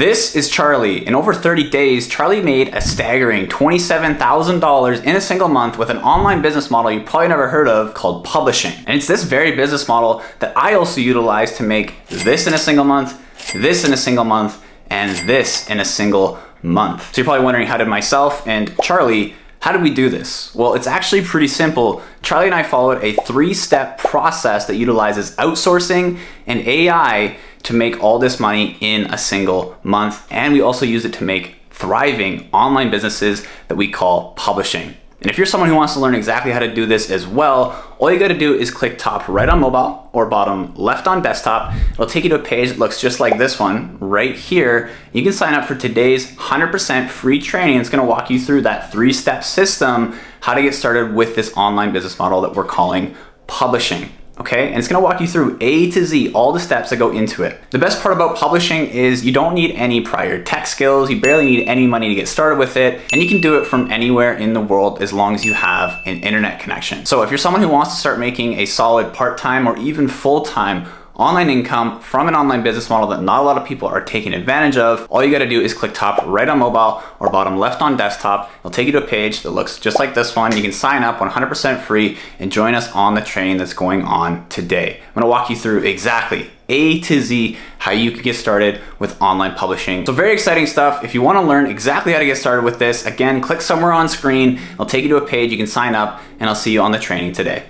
This is Charlie. In over 30 days, Charlie made a staggering $27,000 in a single month with an online business model you probably never heard of called publishing. And it's this very business model that I also utilize to make this in a single month, this in a single month, and this in a single month. So you're probably wondering, how did myself and Charlie, how did we do this? Well, it's actually pretty simple. Charlie and I followed a 3-step process that utilizes outsourcing and AI to make all this money in a single month. And we also use it to make thriving online businesses that we call publishing. And if you're someone who wants to learn exactly how to do this as well, all you gotta do is click top right on mobile or bottom left on desktop. It'll take you to a page that looks just like this one right here. You can sign up for today's 100% free training. It's gonna walk you through that 3-step system, how to get started with this online business model that we're calling publishing. Okay, and it's gonna walk you through A to Z, all the steps that go into it. The best part about publishing is you don't need any prior tech skills, you barely need any money to get started with it, and you can do it from anywhere in the world as long as you have an internet connection. So if you're someone who wants to start making a solid part-time or even full-time online income from an online business model that not a lot of people are taking advantage of, all you gotta do is click top right on mobile or bottom left on desktop. It'll take you to a page that looks just like this one. You can sign up 100% free and join us on the training that's going on today. I'm gonna walk you through exactly A to Z how you can get started with online publishing. So very exciting stuff. If you wanna learn exactly how to get started with this, again, click somewhere on screen. It'll take you to a page, you can sign up, and I'll see you on the training today.